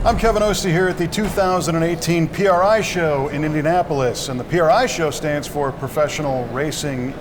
I'm Kevin Oeste here at the 2018 PRI Show in Indianapolis, and the PRI Show stands for Professional Racing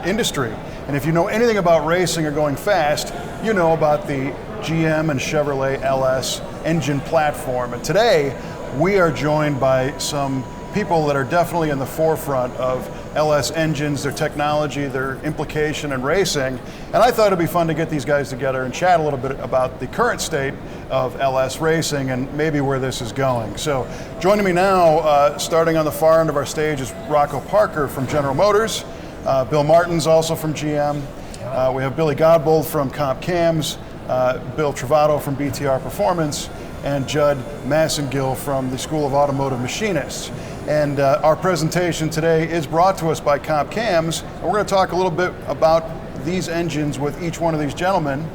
Industry. And if you know anything about racing or going fast, you know about the GM and Chevrolet LS engine platform. And today, we are joined by some people that are definitely in the forefront of LS engines, their technology, their implication in racing. And I thought it'd be fun to get these guys together and chat a little bit about the current state of LS racing and maybe where this is going. So joining me now, starting on the far end of our stage, is Rocko Parker from General Motors, Bill Martens also from GM. We have Billy Godbold from Comp Cams, Bill Trovato from BTR Performance, and Judd Massingill from the School of Automotive Machinists. And our presentation today is brought to us by Comp Cams, and we're going to talk a little bit about these engines with each one of these gentlemen.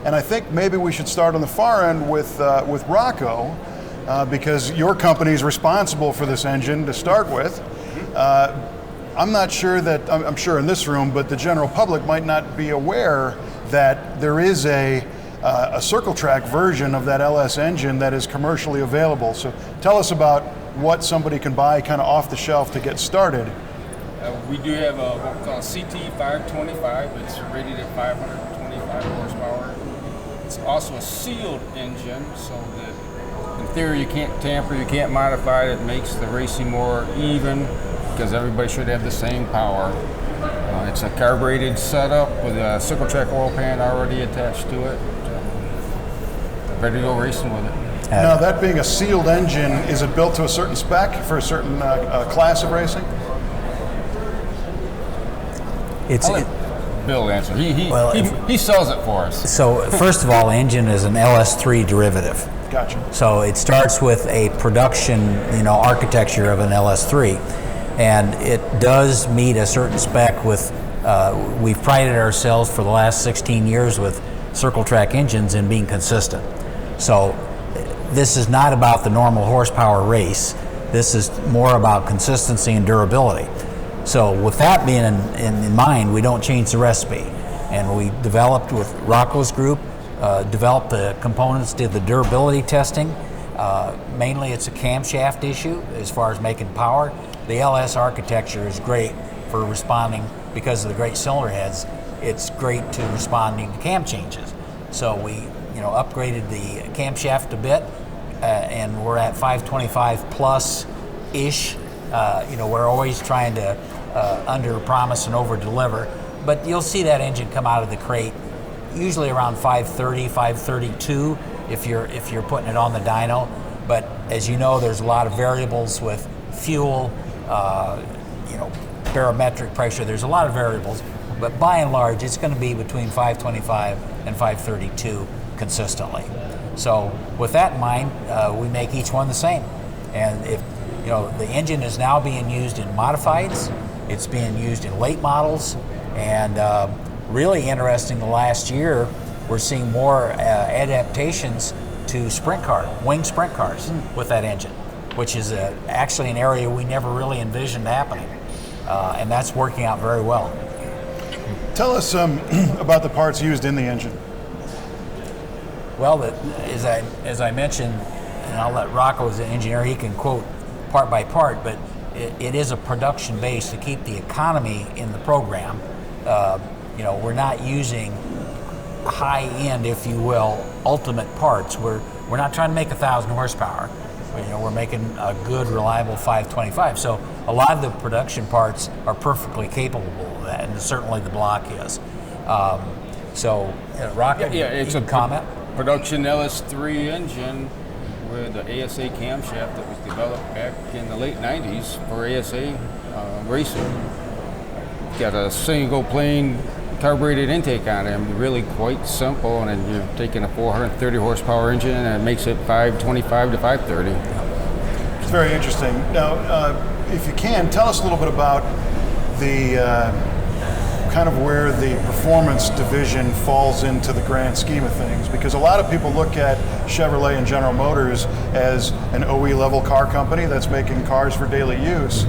And I think maybe we should start on the far end with Rocko, because your company is responsible for this engine to start with. I'm not sure that, I'm sure in this room, but the general public might not be aware that there is a circle track version of that LS engine that is commercially available. So tell us about what somebody can buy kind of off the shelf to get started. We do have what we call a CT525. It's rated at 525 horsepower. It's also a sealed engine, so that in theory you can't tamper, you can't modify it. It makes the racing more even because everybody should have the same power. It's a carbureted setup with a circle track oil pan already attached to it. Ready to go racing with it. Now, that being a sealed engine, is it built to a certain spec for a certain class of racing? Bill answer. He sells it for us. So first of all, the engine is an LS3 derivative. Gotcha. So it starts with a production, architecture of an LS3, and it does meet a certain spec. With we've prided ourselves for the last 16 years with circle track engines in being consistent. So this is not about the normal horsepower race. This is more about consistency and durability. So with that being in mind, we don't change the recipe. And we developed with Rocko's group, developed the components, did the durability testing. Mainly it's a camshaft issue as far as making power. The LS architecture is great for responding because of the great cylinder heads. It's great to responding to cam changes. So we upgraded the camshaft a bit, and we're at 525 plus ish. We're always trying to under promise and over deliver, but you'll see that engine come out of the crate usually around 530, 532 if you're putting it on the dyno. But as you know, there's a lot of variables with fuel, barometric pressure. There's a lot of variables, but by and large, it's going to be between 525 and 532 consistently. So with that in mind, we make each one the same. And if the engine is now being used in modifieds, it's being used in late models, and really interesting, the last year we're seeing more adaptations to wing sprint cars with that engine, which is actually an area we never really envisioned happening, and that's working out very well. Tell us about the parts used in the engine. Well, as I mentioned, and I'll let Rocko, as an engineer, he can quote part by part, but it is a production base to keep the economy in the program. We're not using high-end, if you will, ultimate parts. We're not trying to make 1,000 horsepower. We're making a good, reliable 525. So a lot of the production parts are perfectly capable of that, and certainly the block is. Rocko, it's a comment. Production LS3 engine with the ASA camshaft that was developed back in the late 90s for ASA racing. Got a single plane carbureted intake on it, really quite simple, and then you're taking a 430 horsepower engine and it makes it 525 to 530. It's very interesting. Now, if you can, tell us a little bit about kind of where the performance division falls into the grand scheme of things, because a lot of people look at Chevrolet and General Motors as an OE level car company that's making cars for daily use.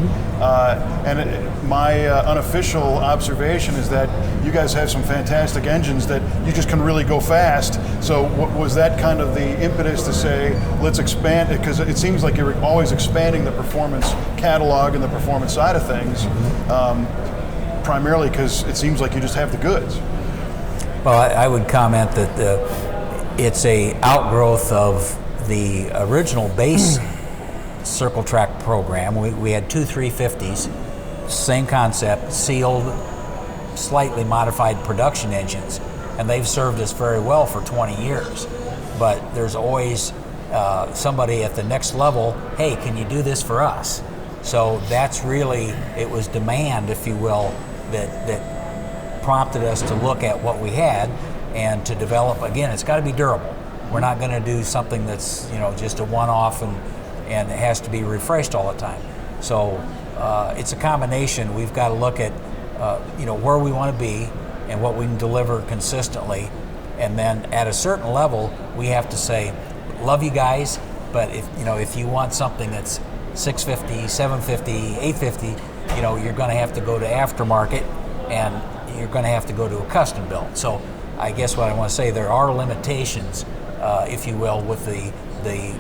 My unofficial observation is that you guys have some fantastic engines that you just can really go fast. So was that kind of the impetus to say, let's expand it? Because it seems like you're always expanding the performance catalog and the performance side of things, primarily because it seems like you just have the goods. Well, I would comment that it's a outgrowth of the original base circle track program. We had two 350s, same concept, sealed, slightly modified production engines, and they've served us very well for 20 years. But there's always somebody at the next level, hey, can you do this for us? So that's really, it was demand, if you will, that prompted us to look at what we had and to develop. Again, it's got to be durable. We're not going to do something that's, you know, just a one-off and it has to be refreshed all the time. So it's a combination. We've got to look at where we want to be and what we can deliver consistently, and then at a certain level we have to say, love you guys, but if you want something that's 650, 750, 850, you're going to have to go to aftermarket, and you're going to have to go to a custom build. So I guess what I want to say, there are limitations, if you will, with the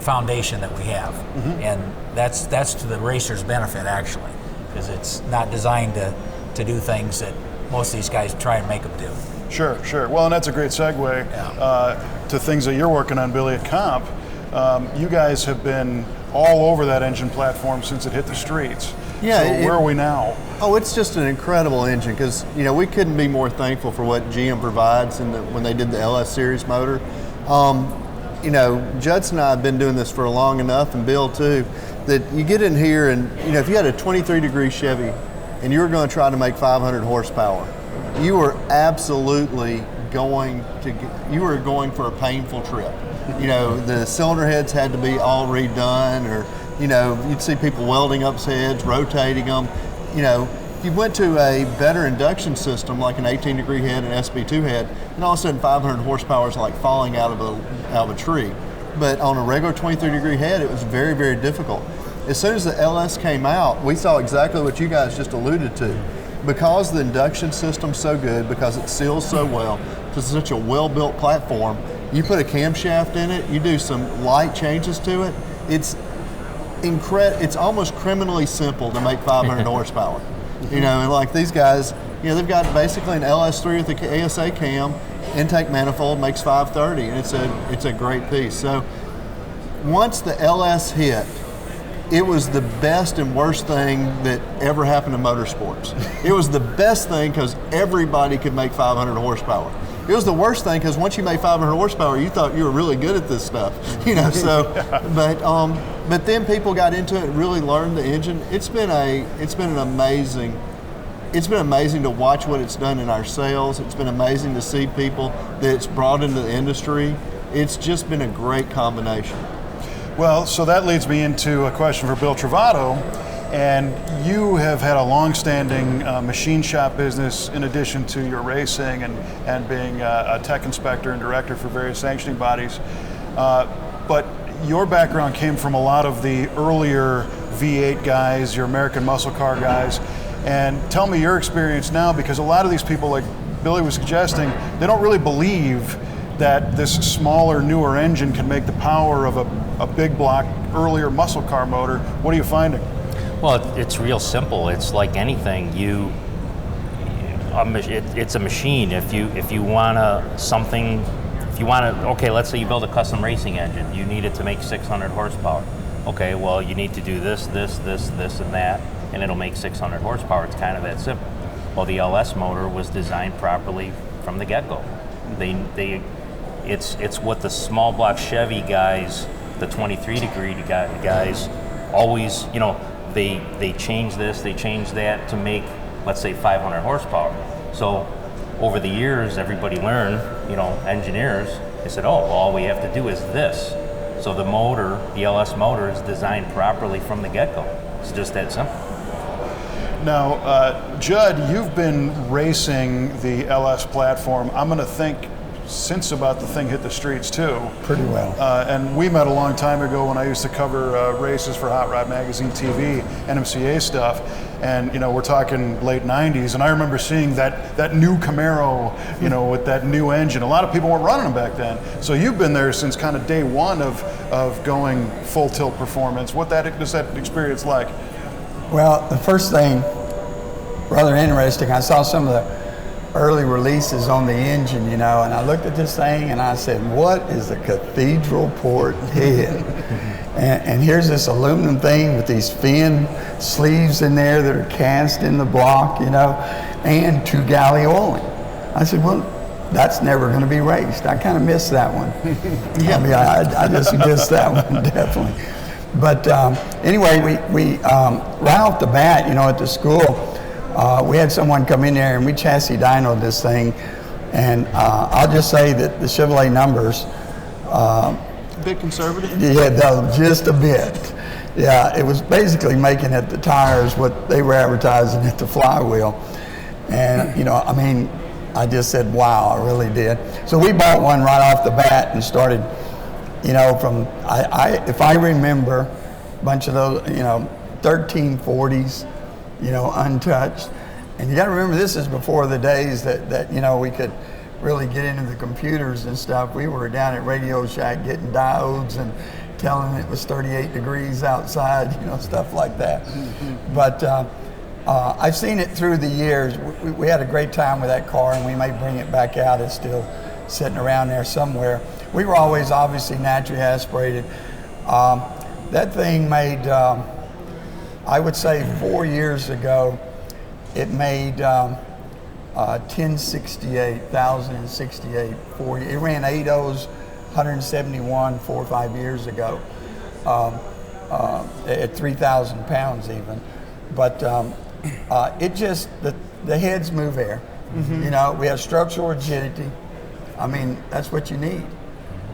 foundation that we have, and that's to the racer's benefit, actually, because it's not designed to do things that most of these guys try and make them do. Sure. Well, and that's a great segue to things that you're working on, Billy, at Comp. You guys have been all over that engine platform since it hit the streets. Yeah. So where are we now? Oh, it's just an incredible engine, because we couldn't be more thankful for what GM provides when they did the LS Series motor. Judson and I have been doing this for long enough, and Bill too, that you get in here and if you had a 23-degree Chevy and you were going to try to make 500 horsepower, you were absolutely going for a painful trip. The cylinder heads had to be all redone, or you'd see people welding up heads, rotating them. If you went to a better induction system like an 18-degree head and SB2 head, and all of a sudden 500 horsepower is like falling out of a tree. But on a regular 23-degree head, it was very, very difficult. As soon as the LS came out, we saw exactly what you guys just alluded to. Because the induction system's so good, because it seals so well, because it's such a well-built platform, you put a camshaft in it, you do some light changes to it, it's almost criminally simple to make 500 horsepower. And like these guys, they've got basically an LS3 with a ASA cam, intake manifold, makes 530, and it's a great piece. So once the LS hit, it was the best and worst thing that ever happened to motorsports. It was the best thing because everybody could make 500 horsepower. It was the worst thing because once you made 500 horsepower, you thought you were really good at this stuff, So, but then people got into it and really learned the engine. It's been amazing to watch what it's done in our sales. It's been amazing to see people that it's brought into the industry. It's just been a great combination. Well, so that leads me into a question for Bill Trovato. And you have had a long-standing machine shop business in addition to your racing and being a tech inspector and director for various sanctioning bodies. But your background came from a lot of the earlier V8 guys, your American muscle car guys. And tell me your experience now, because a lot of these people, like Billy was suggesting, they don't really believe that this smaller, newer engine can make the power of a big block, earlier muscle car motor. What are you finding? Well, it's real simple. It's like anything. It's a machine. If you want okay, let's say you build a custom racing engine. You need it to make 600 horsepower. Okay, well, you need to do this, and that, and it'll make 600 horsepower. It's kind of that simple. Well, the LS motor was designed properly from the get-go. It's what the small block Chevy guys, the 23-degree guys, always, they change this, they change that to make, let's say, 500 horsepower. So over the years, everybody learned, engineers, they said, all we have to do is this. So the motor, the LS motor, is designed properly from the get-go. It's just that simple. Now, Judd, you've been racing the LS platform, I'm going to think, since about the thing hit the streets too. Pretty well. And we met a long time ago when I used to cover races for Hot Rod Magazine TV, NMCA stuff. And we're talking late 90s, and I remember seeing that new Camaro, with that new engine. A lot of people weren't running them back then. So you've been there since kind of day one of going full tilt performance. What does that experience like? Well, the first thing, rather interesting, I saw some of the early releases on the engine, and I looked at this thing and I said, what is a cathedral port head? and here's this aluminum thing with these fin sleeves in there that are cast in the block, and 2-galley oiling. I said, well, that's never going to be raced. I kind of missed that one. I just missed that one, definitely. But anyway, we right off the bat, at the school, we had someone come in there and we chassis dynoed this thing, and I'll just say that the Chevrolet numbers, A bit conservative? yeah, just a bit. Yeah, it was basically making at the tires what they were advertising at the flywheel. And, I just said, wow, I really did. So we bought one right off the bat and started, from, if I remember, a bunch of those, 1340s, untouched. And you got to remember, this is before the days that we could really get into the computers and stuff. We were down at Radio Shack getting diodes and telling it was 38 degrees outside, stuff like that. Mm-hmm. But I've seen it through the years. We had a great time with that car, and we may bring it back out. It's still sitting around there somewhere. We were always obviously naturally aspirated. That thing made, I would say 4 years ago, it made 1,068. It ran 8.0s, 171 4 or 5 years ago, at 3,000 pounds even. But it just, the heads move air. Mm-hmm. We have structural rigidity. That's what you need.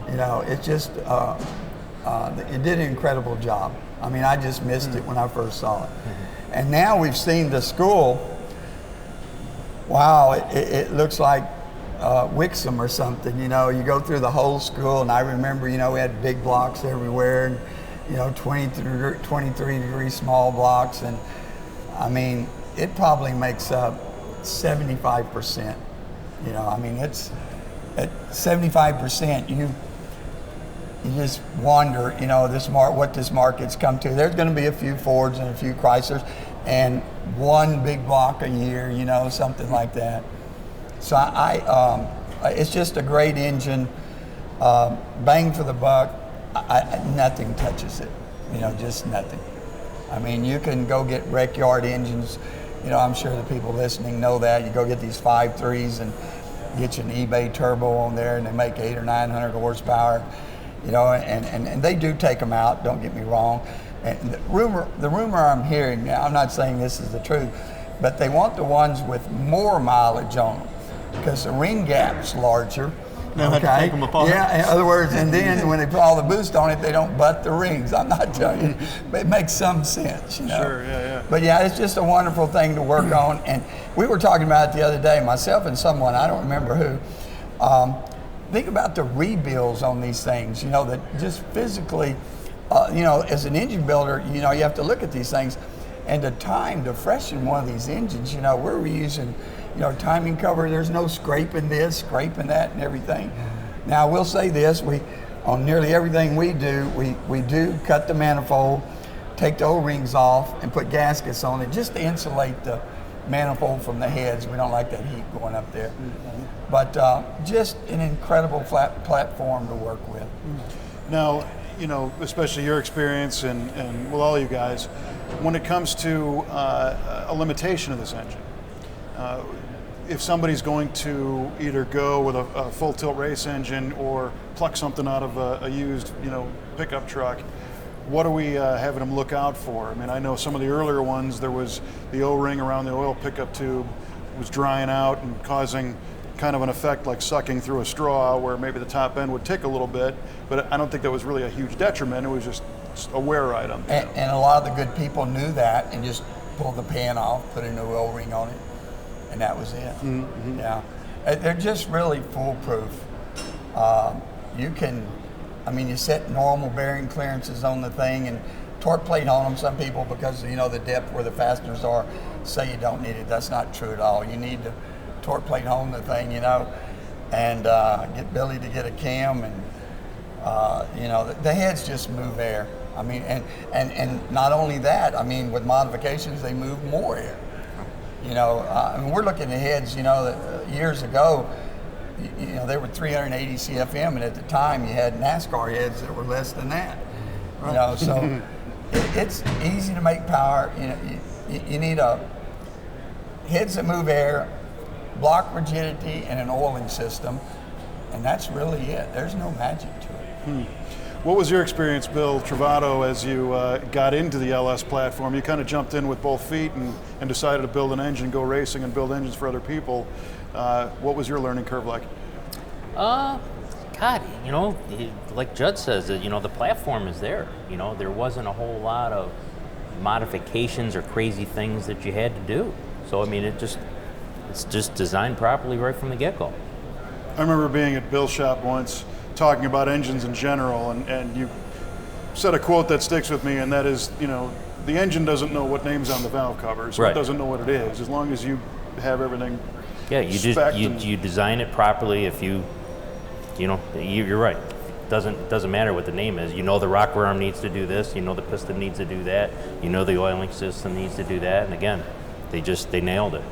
It just, it did an incredible job. I just missed it when I first saw it. Mm-hmm. And now we've seen the school. Wow, it looks like Wixom or something. You go through the whole school, and I remember, we had big blocks everywhere, and 23 degree small blocks, and it probably makes up 75%. It's at 75%. You just wonder, what this market's come to. There's going to be a few Fords and a few Chryslers, and one big block a year, something like that. So it's just a great engine, bang for the buck. Nothing touches it, just nothing. You can go get wreck yard engines. I'm sure the people listening know that. You go get these 5.3s and get you an eBay turbo on there, and they make 800 or 900 horsepower. And they do take them out, don't get me wrong. And the rumor I'm hearing now, I'm not saying this is the truth, but they want the ones with more mileage on them because the ring gap's larger. Now have to take them apart. Yeah, in other words, and then when they put all the boost on it, they don't butt the rings. I'm not telling you, but it makes some sense, Sure, yeah. But yeah, it's just a wonderful thing to work on. And we were talking about it the other day, myself and someone, I don't remember who. Think about the rebuilds on these things, that just physically, as an engine builder, you have to look at these things. And the time to freshen one of these engines, we're reusing, timing cover. There's no scraping this, scraping that, and everything. Now, I will say this, on nearly everything we do, we do cut the manifold, take the O-rings off, and put gaskets on it just to insulate the manifold from the heads. We don't like that heat going up there. But just an incredible flat platform to work with. Now, especially your experience and with all you guys, when it comes to a limitation of this engine, if somebody's going to either go with a full tilt race engine or pluck something out of a used, pickup truck, what are we having them look out for? I know some of the earlier ones, there was the O-ring around the oil pickup tube was drying out and causing kind of an effect like sucking through a straw where maybe the top end would tick a little bit, but I don't think that was really a huge detriment. It was just a wear item. And a lot of the good people knew that and just pull the pan off, put a new O-ring on it, and that was it. Yeah, they're just really foolproof. You can, I mean, you set normal bearing clearances on the thing and torque plate on them. Some people, because you know the depth where the fasteners are, say you don't need it. That's not true at all. You need to torque plate home the thing, you know, and get Billy to get a cam, and you know, the heads just move air. I mean, and not only that, I mean, with modifications, they move more air. You know, I mean, we're looking at heads, you know, that years ago, you know, they were 380 CFM, and at the time you had NASCAR heads that were less than that. You know, so it's easy to make power. You know, you need heads that move air, block rigidity, and an oiling system, and that's really it. There's no magic to it. What was your experience, Bill Trovato, as you got into the LS platform? You kind of jumped in with both feet and decided to build an engine, go racing, and build engines for other people. What was your learning curve like? God, you know, like Judd says, you know, the platform is there. You know, there wasn't a whole lot of modifications or crazy things that you had to do. So, I mean, it's just designed properly right from the get-go. I remember being at Bill's shop once, talking about engines in general, and you said a quote that sticks with me, and that is, you know, the engine doesn't know what name's on the valve covers. Right. It doesn't know what it is. As long as you have everything. Yeah, you design it properly. If you know, you're right. Doesn't matter what the name is. You know the rocker arm needs to do this. You know the piston needs to do that. You know the oiling system needs to do that. And again, they nailed it.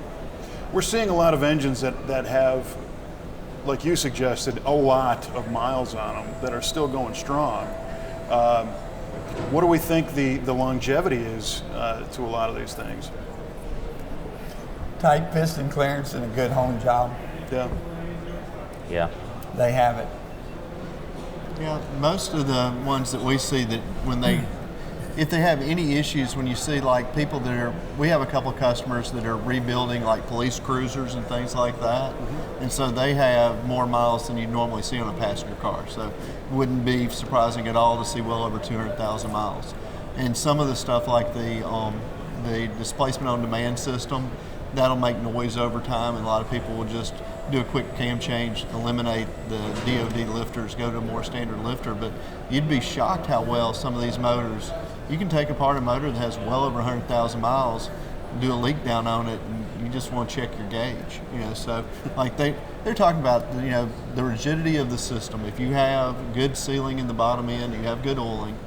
We're seeing a lot of engines that have, like you suggested, a lot of miles on them that are still going strong. What do we think the longevity is to a lot of these things? Tight piston clearance and a good hone job. Yeah. They have it. Yeah, most of the ones that we see that if they have any issues, when you see like people we have a couple of customers that are rebuilding like police cruisers and things like that. And so they have more miles than you normally see on a passenger car. So it wouldn't be surprising at all to see well over 200,000 miles. And some of the stuff like the displacement on demand system, that'll make noise over time, and a lot of people will just do a quick cam change, eliminate the DOD lifters, go to a more standard lifter. But you'd be shocked how well some of these motors, you can take apart a motor that has well over 100,000 miles, do a leak down on it, and you just want to check your gauge. You know, so like they're talking about, you know, the rigidity of the system. If you have good sealing in the bottom end, you have good oiling,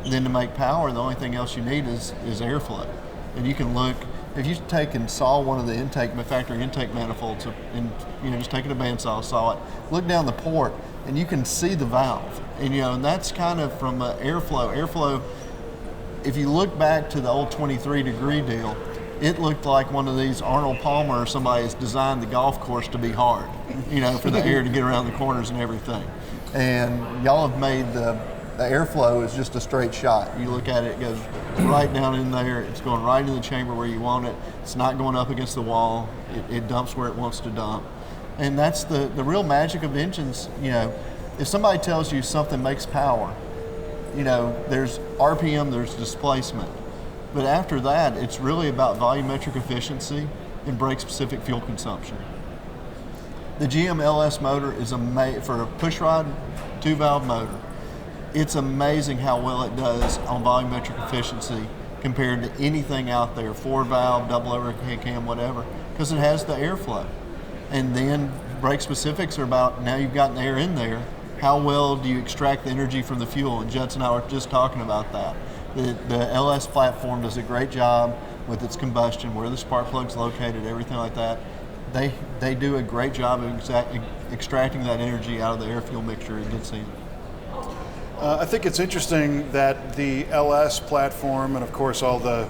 then to make power, the only thing else you need is airflow. And you can look, if you take and saw one of the factory intake manifolds, and you know, just take it a bandsaw, saw it, look down the port, and you can see the valve. And you know, and that's kind of from airflow. Airflow, if you look back to the old 23-degree deal, it looked like one of these Arnold Palmer or somebody has designed the golf course to be hard, you know, for the air to get around the corners and everything. And y'all have made the airflow is just a straight shot. You look at it, it goes right down in there. It's going right in the chamber where you want it. It's not going up against the wall. It dumps where it wants to dump. And that's the real magic of engines. You know, if somebody tells you something makes power, you know, there's RPM, there's displacement. But after that, it's really about volumetric efficiency and brake-specific fuel consumption. The GM LS motor is for a pushrod 2-valve motor. It's amazing how well it does on volumetric efficiency compared to anything out there, 4-valve, double overhead cam, whatever, because it has the airflow. And then brake specifics are about, now you've gotten air in there, how well do you extract the energy from the fuel? And Judson and I were just talking about that. The LS platform does a great job with its combustion, where the spark plug's located, everything like that. They do a great job of extracting that energy out of the air-fuel mixture it gets in. I think it's interesting that the LS platform, and of course all the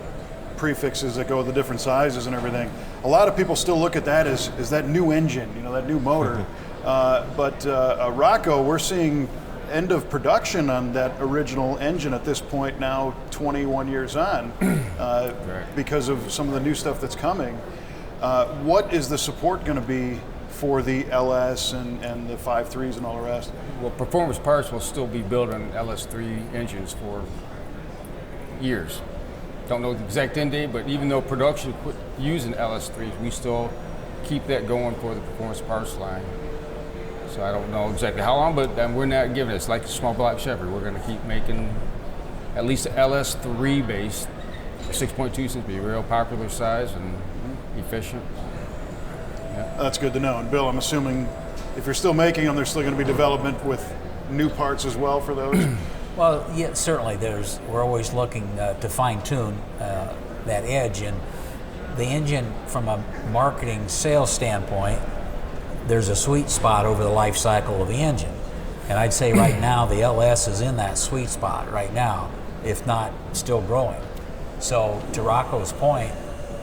prefixes that go with the different sizes and everything, a lot of people still look at that as that new engine, you know, that new motor. But Rocko, we're seeing end of production on that original engine at this point now, 21 years on, because of some of the new stuff that's coming. What is the support going to be for the LS and the 5.3s and all the rest? Well, Performance Parts will still be built on LS3 engines for years. Don't know the exact end date, but even though production quit using LS3s, we still keep that going for the performance parts line. So I don't know exactly how long, but we're not giving it. It's like the small block Chevy. We're going to keep making at least the LS3 base. 6.2 seems to be a real popular size and efficient. Yeah. That's good to know. And Bill, I'm assuming if you're still making them, there's still going to be development with new parts as well for those? Well, yeah, certainly. We're always looking to fine-tune that edge, and the engine, from a marketing sales standpoint, there's a sweet spot over the life cycle of the engine, and I'd say right now the LS is in that sweet spot right now, if not still growing. So to Rocko's point,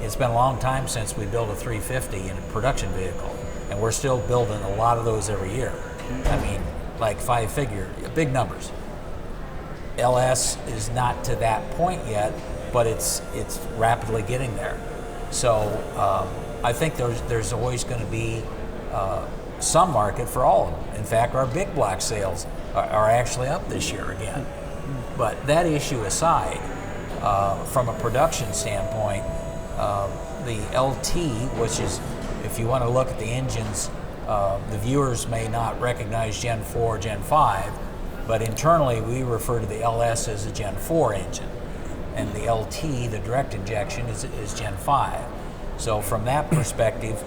it's been a long time since we built a 350 in a production vehicle, and we're still building a lot of those every year. I mean, like 5-figure, big numbers. LS is not to that point yet, but it's rapidly getting there. So I think there's always going to be some market for all of them. In fact, our big block sales are actually up this year again. But that issue aside, from a production standpoint, the LT, which is, if you want to look at the engines, the viewers may not recognize Gen 4, Gen 5, but internally we refer to the LS as a Gen 4 engine, and the LT, the direct injection, is Gen 5. So from that perspective,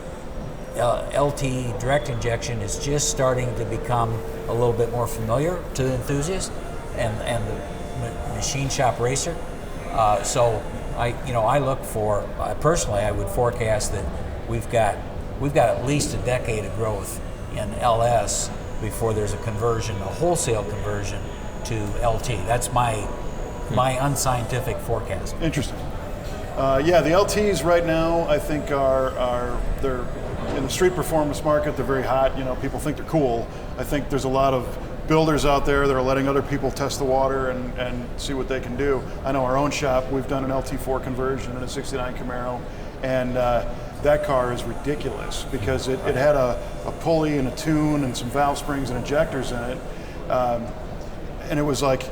LT direct injection is just starting to become a little bit more familiar to the enthusiast and the machine shop racer. So I look for, personally, I would forecast that we've got at least a decade of growth in LS before there's a conversion, a wholesale conversion to LT. That's my unscientific forecast. Interesting. Yeah, the LTs right now, I think they're in the street performance market. They're very hot. People think they're cool. I think there's a lot of builders out there that are letting other people test the water and see what they can do. I know our own shop, we've done an LT4 conversion in a 69 Camaro, and that car is ridiculous because it had a pulley and a tune and some valve springs and injectors in it. And it was like,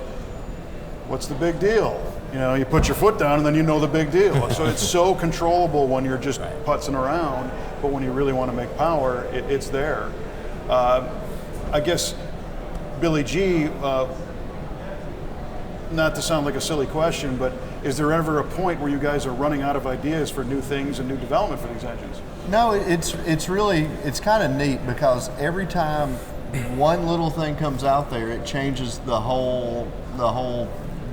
what's the big deal? You put your foot down and then you know the big deal. So it's so controllable when you're just putzing around, but when you really want to make power, it's there. I guess, Billy G, not to sound like a silly question, but is there ever a point where you guys are running out of ideas for new things and new development for these engines? No, it's kind of neat because every time one little thing comes out there, it changes the whole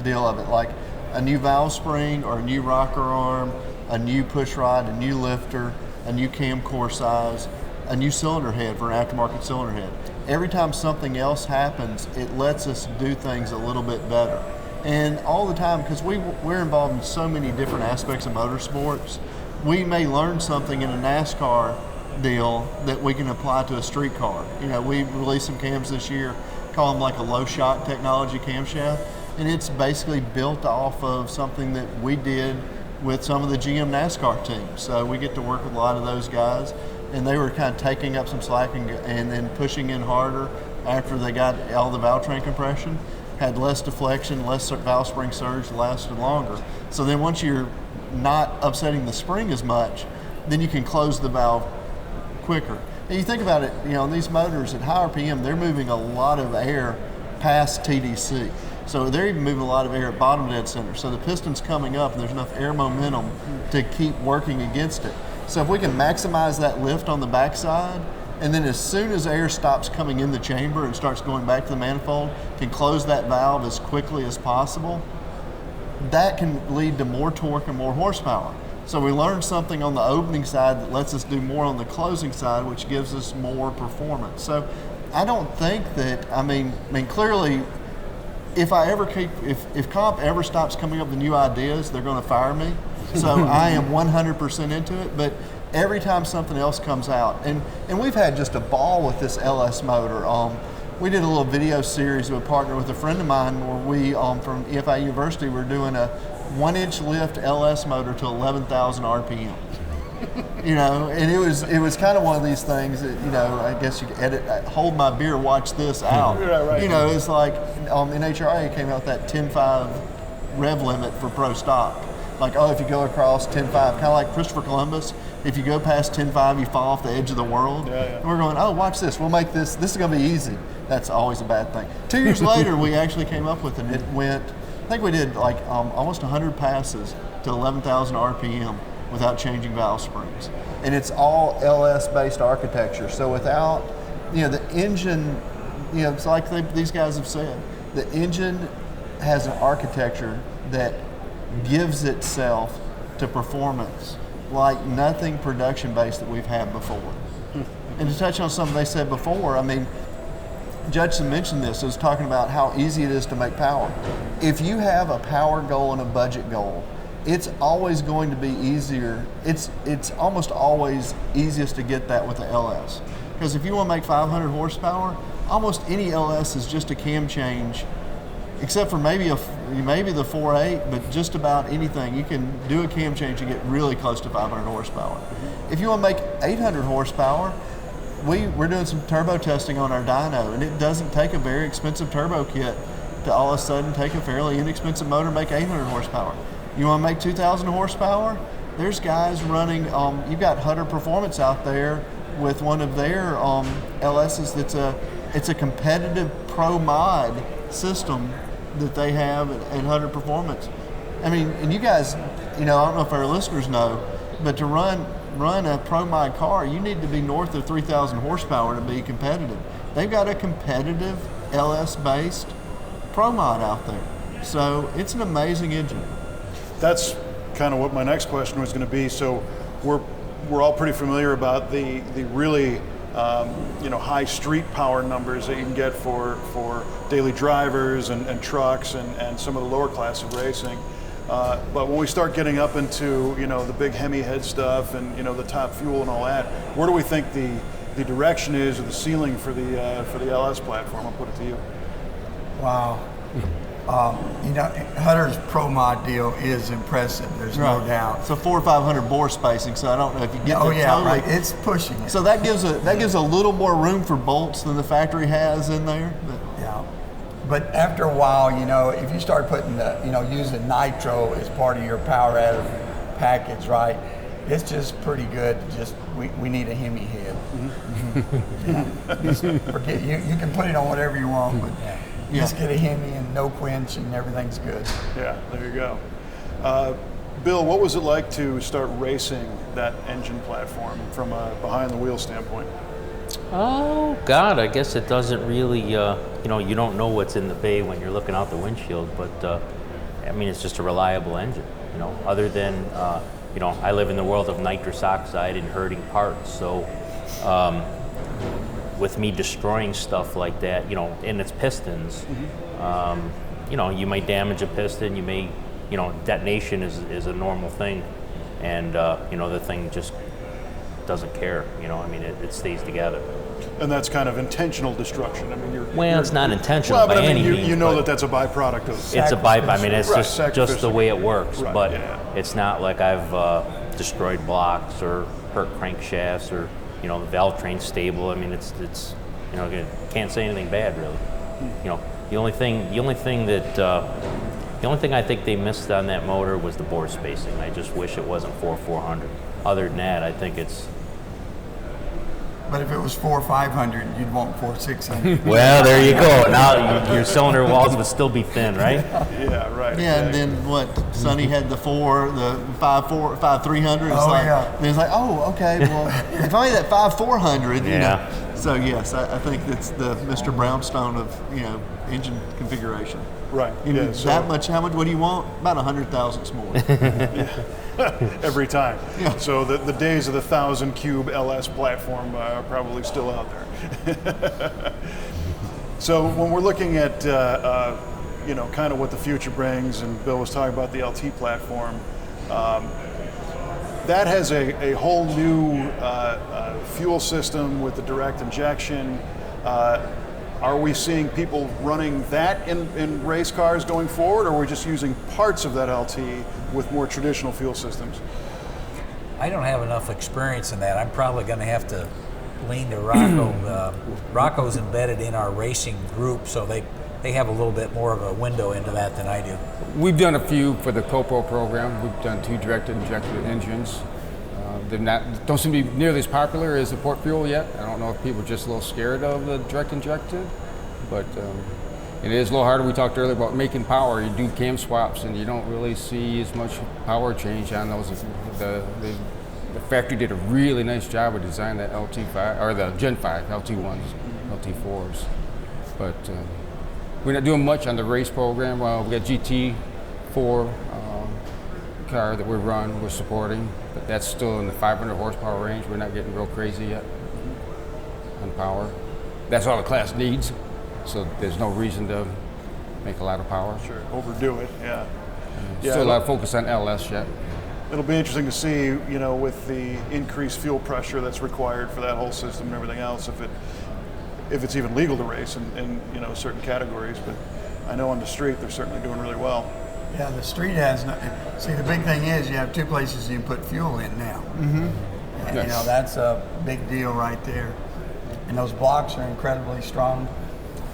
deal of it. Like a new valve spring or a new rocker arm, a new push rod, a new lifter, a new cam core size, a new cylinder head for an aftermarket cylinder head. Every time something else happens, it lets us do things a little bit better. And all the time, because we're involved in so many different aspects of motorsports, we may learn something in a NASCAR deal that we can apply to a street car. We released some cams this year, call them like a low shock technology camshaft, and it's basically built off of something that we did with some of the GM NASCAR teams. So we get to work with a lot of those guys, and they were kind of taking up some slack and then pushing in harder after they got all the valve train compression, had less deflection, less valve spring surge, lasted longer. So then once you're not upsetting the spring as much, then you can close the valve quicker. And you think about it, on these motors at high RPM, they're moving a lot of air past TDC. So they're even moving a lot of air at bottom dead center. So the piston's coming up and there's enough air momentum to keep working against it. So if we can maximize that lift on the backside, and then as soon as air stops coming in the chamber and starts going back to the manifold, can close that valve as quickly as possible, that can lead to more torque and more horsepower. So we learned something on the opening side that lets us do more on the closing side, which gives us more performance. So I don't think that, I mean clearly, if Comp ever stops coming up with new ideas, they're going to fire me. So I am 100% into it, but every time something else comes out, and we've had just a ball with this LS motor. We did a little video series with a partner with a friend of mine where we, from EFI University, we're doing a 1-inch lift LS motor to 11,000 RPM. And it was kind of one of these things that, I guess you could edit, hold my beer, watch this out. Right. It's like NHRA came out with that 10.5 rev limit for pro stock. like, oh, if you go across 10.5, kind of like Christopher Columbus, if you go past 10.5, you fall off the edge of the world. Yeah. And we're going, oh, watch this. We'll make this is going to be easy. That's always a bad thing. 2 years later, we actually came up with it. It went, I think we did like almost 100 passes to 11,000 RPM without changing valve springs. And it's all LS-based architecture. So without, the engine, it's like these guys have said, the engine has an architecture that gives itself to performance like nothing production-based that we've had before. And to touch on something they said before, I mean, Judson mentioned this, was talking about how easy it is to make power. If you have a power goal and a budget goal, it's always going to be easier. It's almost always easiest to get that with the LS. Because if you want to make 500 horsepower, almost any LS is just a cam change, except for maybe the 4.8, but just about anything. You can do a cam change and get really close to 500 horsepower. If you want to make 800 horsepower, we're doing some turbo testing on our dyno, and it doesn't take a very expensive turbo kit to all of a sudden take a fairly inexpensive motor and make 800 horsepower. You want to make 2,000 horsepower? There's guys running, you've got Hutter Performance out there with one of their LS's it's a competitive pro mod system that they have at Hutter Performance. I mean, and you guys, I don't know if our listeners know, but to run a pro mod car, you need to be north of 3,000 horsepower to be competitive. They've got a competitive LS-based pro mod out there. So it's an amazing engine. That's kind of what my next question was going to be. So we're all pretty familiar about the really high street power numbers that you can get for daily drivers and trucks and some of the lower class of racing. But when we start getting up into the big Hemi head stuff and the top fuel and all that, where do we think the direction is or the ceiling for the LS platform? I'll put it to you. Wow. Hutter's Pro Mod deal is impressive. There's no doubt. It's a 400 or 500 bore spacing, so I don't know if you get totally. Right. It's pushing it. So that gives a little more room for bolts than the factory has in there. Yeah. But after a while, if you start putting using nitro as part of your power adder package, right? It's just pretty good. Just we need a Hemi head. Mm-hmm. Forget you can put it on whatever you want, but just get a Hemi and no quench and everything's good. Yeah, there you go. Bill, what was it like to start racing that engine platform from a behind the wheel standpoint? Oh God, I guess it doesn't really, you don't know what's in the bay when you're looking out the windshield, but it's just a reliable engine, other than, I live in the world of nitrous oxide and hurting parts, so with me destroying stuff like that, in its pistons, you may damage a piston, you may, detonation is a normal thing, and, the thing just doesn't care, it stays together. And that's kind of intentional destruction. It's not intentional by any means. You know that's a byproduct of. It's a byproduct. It's just the way it works. Right, but it's not like I've destroyed blocks or hurt crankshafts or the valve train's stable. It's can't say anything bad really. The only thing I think they missed on that motor was the bore spacing. I just wish it wasn't 400. Other than that, I think it's. But if it was 4,500, you'd want 4,600. Well, there you go. Now your cylinder walls would still be thin, right? Yeah, right. Yeah, exactly. And then what? Sonny had the 5,300. And it's like, oh, okay. Well, if I had that 5,400, So yes, I think it's the Mr. Brownstone of engine configuration. Right. That much. How much? What do you want? About 100 thousandths more. Every time. Yeah. So the days of the 1,000 cube LS platform are probably still out there. So when we're looking at kind of what the future brings, and Bill was talking about the LT platform, that has a whole new fuel system with the direct injection. Are we seeing people running that in race cars going forward, or are we just using parts of that LT with more traditional fuel systems? I don't have enough experience in that. I'm probably going to have to lean to Rocko. Rocko's embedded in our racing group, so they they have a little bit more of a window into that than I do. We've done a few for the CoPro program. We've done 2 directed injected engines. Don't seem to be nearly as popular as the port fuel yet. I don't know if people are just a little scared of the direct injected, but it is a little harder. We talked earlier about making power. You do cam swaps, and you don't really see as much power change on those. The factory did a really nice job of designing that LT5 or the Gen 5 LT1s, LT4s, but we're not doing much on the race program. Well, we got GT4 car that we're supporting, but that's still in the 500 horsepower range. We're not getting real crazy yet on power. That's all the class needs, so there's no reason to make a lot of power. Sure, overdo it, yeah. Still a lot of focus on LS yet. It'll be interesting to see, you know, with the increased fuel pressure that's required for that whole system and everything else, if it's even legal to race in you know, certain categories. But I know on the street they're certainly doing really well. Yeah, the street has no. See, the big thing is you have 2 places you can put fuel in now. And, Yes. you know, that's a big deal right there. And those blocks are incredibly strong.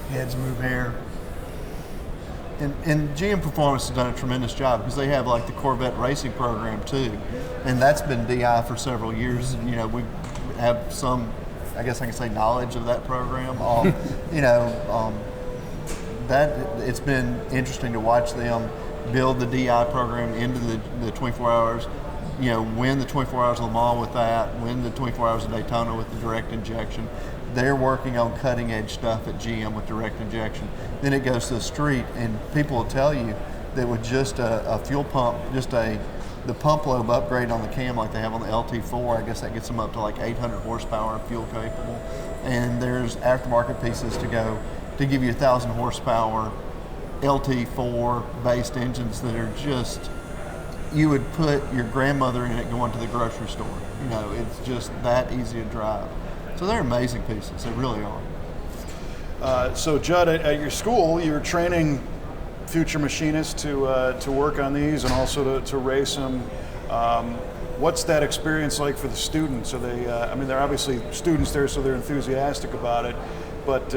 Heads move air. And GM Performance has done a tremendous job because they have like the Corvette racing program too, and that's been DI for several years. You know, we have some, I guess I can say, knowledge of that program. You know, that it's been interesting to watch them build the DI program into the 24 hours. You know, win the 24 hours of Le Mans with that, win the 24 hours of Daytona with the direct injection. They're working on cutting edge stuff at GM with direct injection. Then it goes to the street, and people will tell you that with just a fuel pump, the pump lobe upgrade on the cam like they have on the LT4, I guess that gets them up to like 800 horsepower fuel capable. And there's aftermarket pieces to go to give you 1,000 horsepower LT4 based engines that are just, you would put your grandmother in it going to the grocery store. You know, it's just that easy to drive. So they're amazing pieces, they really are. So Judd, at your school, you were training future machinists to work on these and also to race them. What's that experience like for the students? Are they? I mean, they're obviously students there, so they're enthusiastic about it. But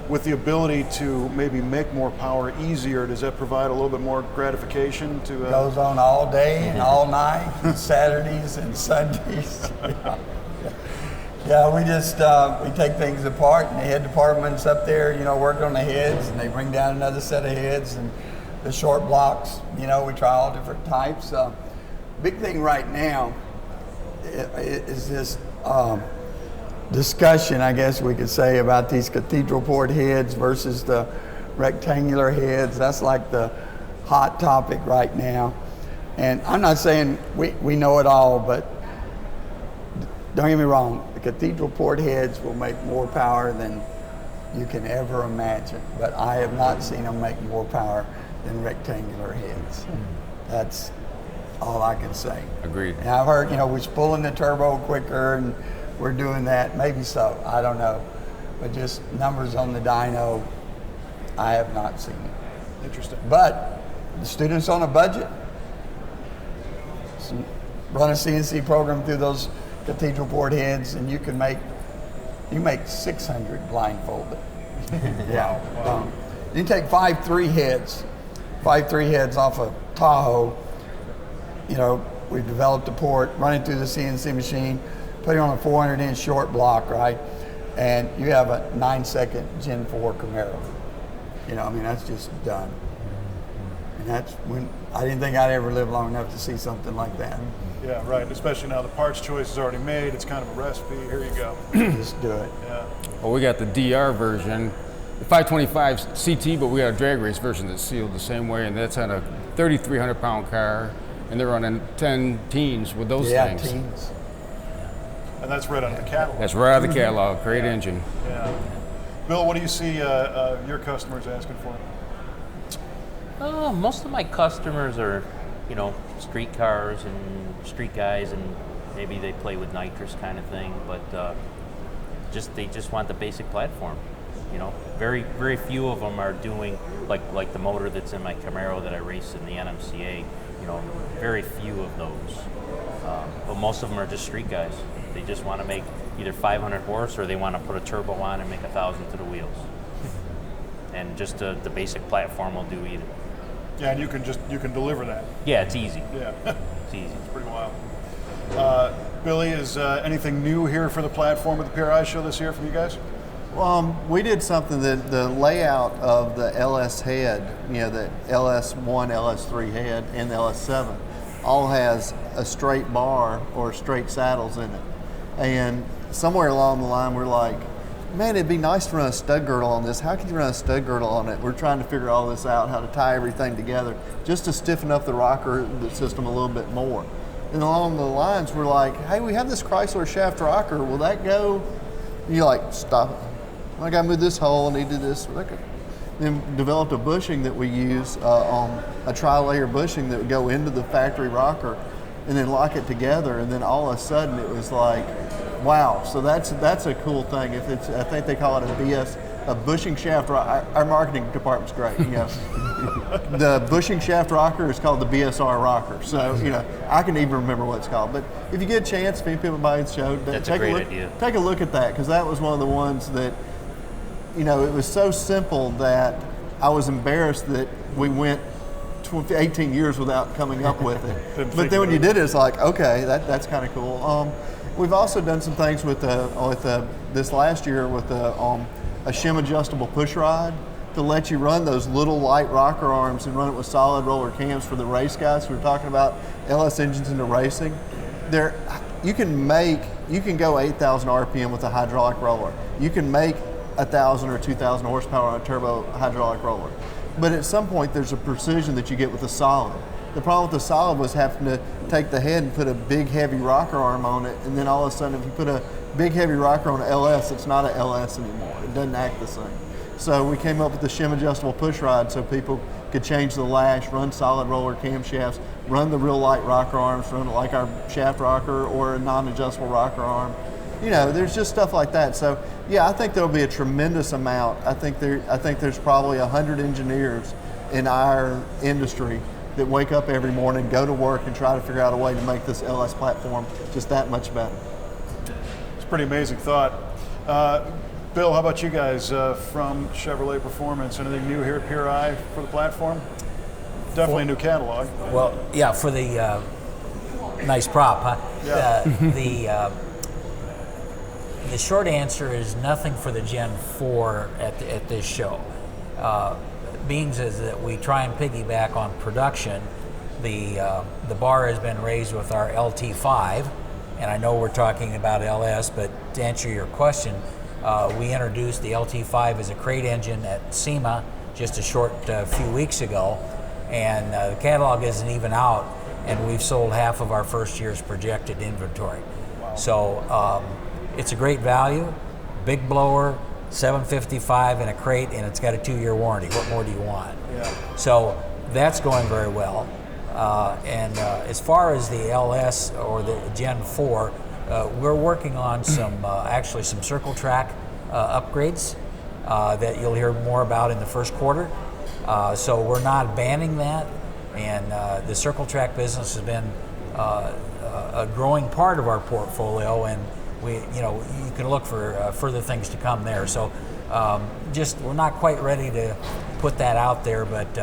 with the ability to maybe make more power easier, does that provide a little bit more gratification to? Goes on all day and all night, Saturdays and Sundays. Yeah, we just we take things apart, and the head department's up there, you know, working on the heads, and they bring down another set of heads and the short blocks. You know, we try all different types. Big thing right now is this discussion, I guess we could say, about these cathedral port heads versus the rectangular heads. That's like the hot topic right now. And I'm not saying we know it all, but don't get me wrong, the cathedral port heads will make more power than you can ever imagine, but I have not seen them make more power than rectangular heads. That's all I can say. Agreed. And I've heard, you know, we're pulling the turbo quicker and we're doing that. Maybe so, I don't know. But just numbers on the dyno, I have not seen it. Interesting. But the students on a budget, run a CNC program through those cathedral port heads, and you make 600 blindfolded. Yeah. Wow. You can take 5.3 heads off a Tahoe. You know, we've developed a port, run it through the CNC machine, put it on a 400-inch short block, right? And you have a 9-second Gen 4 Camaro. You know, I mean, that's just done. And that's when I didn't think I'd ever live long enough to see something like that. Yeah, right. Especially now the parts choice is already made. It's kind of a recipe. Here you go. Just do it. Yeah. Well, we got the DR version, the 525 CT, but we got a drag race version that's sealed the same way, and that's on a 3,300 pound car, and they're running 10 teens with those Yeah, things. teens. And that's right out of the catalog. That's right out of the catalog. Great engine. Yeah. Bill, what do you see your customers asking for? Most of my customers are, you know, street cars and street guys, and maybe they play with nitrous kind of thing, but they just want the basic platform. You know, very few of them are doing like the motor that's in my Camaro that I race in the NMCA. You know, very few of those. But most of them are just street guys. They just want to make either 500 horse or they want to put a turbo on and make 1,000 to the wheels. and just the basic platform will do either. Yeah, and you can deliver that. Yeah, it's easy. Yeah, It's easy. it's pretty wild. Billy, is anything new here for the platform at the PRI show this year from you guys? We did something that the layout of the LS head, the LS1, LS3 head, and the LS7 all has a straight bar or straight saddles in it. And somewhere along the line, we're like, man, it'd be nice to run a stud girdle on this. How can you run a stud girdle on it? We're trying to figure all this out, how to tie everything together, just to stiffen up the rocker system a little bit more. And along the lines, we're like, hey, we have this Chrysler shaft rocker. Will that go? And you're like, stop it. I got to move this hole and he did this. Then developed a bushing that we use on a tri-layer bushing that would go into the factory rocker and then lock it together. And then all of a sudden it was like, wow. So that's a cool thing. If it's, I think they call it a bushing shaft rocker. Our marketing department's great. The bushing shaft rocker is called the BSR rocker. So I can even remember what it's called. But if you get a chance, if any people buy the show, That's take a great look. idea. Take a look at that, because that was one of the ones that, it was so simple that I was embarrassed that we went 18 years without coming up with it. But then when you did it, it's like, okay, that's kind of cool. We've also done some things with this last year with a shim adjustable push rod to let you run those little light rocker arms and run it with solid roller cams for the race guys. We were talking about LS engines into racing. You can go 8,000 RPM with a hydraulic roller. You can make 1,000 or 2,000 horsepower on a turbo hydraulic roller. But at some point, there's a precision that you get with a solid. The problem with the solid was having to take the head and put a big, heavy rocker arm on it, and then all of a sudden, if you put a big, heavy rocker on an LS, it's not an LS anymore. It doesn't act the same. So we came up with the shim adjustable push rod so people could change the lash, run solid roller camshafts, run the real light rocker arms, run it like our shaft rocker or a non-adjustable rocker arm. There's just stuff like that. So yeah, I think there'll be a tremendous amount. I think there's probably 100 engineers in our industry that wake up every morning, go to work, and try to figure out a way to make this LS platform just that much better. It's a pretty amazing thought. Bill, how about you guys from Chevrolet Performance? Anything new here at PRI for the platform? Definitely a new catalog. Well, yeah, for the nice prop, huh? Yeah. The short answer is nothing for the Gen 4 at this show. Beings is that we try and piggyback on production. The bar has been raised with our LT5, and I know we're talking about LS, but to answer your question, we introduced the LT5 as a crate engine at SEMA just a short few weeks ago, and the catalog isn't even out, and we've sold half of our first year's projected inventory. Wow. So it's a great value, big blower, 755 in a crate, and it's got a 2-year warranty. What more do you want? Yeah. So that's going very well. And as far as the LS or the Gen 4, we're working on some circle track upgrades that you'll hear more about in the first quarter. So we're not banning that, and the circle track business has been a growing part of our portfolio, and you can look for further things to come there. So we're not quite ready to put that out there, but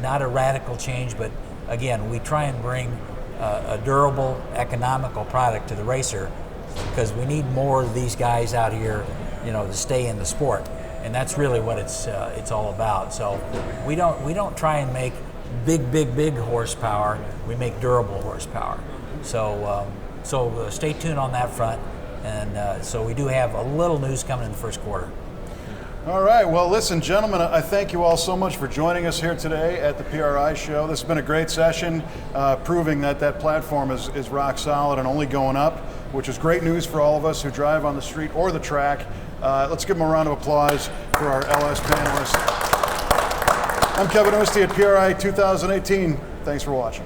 not a radical change. But again, we try and bring a durable, economical product to the racer, because we need more of these guys out here, to stay in the sport, and that's really what it's all about. So we don't try and make big horsepower. We make durable horsepower. So stay tuned on that front, and so we do have a little news coming in the first quarter. All right, well listen, gentlemen, I thank you all so much for joining us here today at the PRI show. This has been a great session, proving that platform is rock solid and only going up, which is great news for all of us who drive on the street or the track. Let's give them a round of applause for our LS panelists. I'm Kevin Oeste at PRI 2018. Thanks for watching.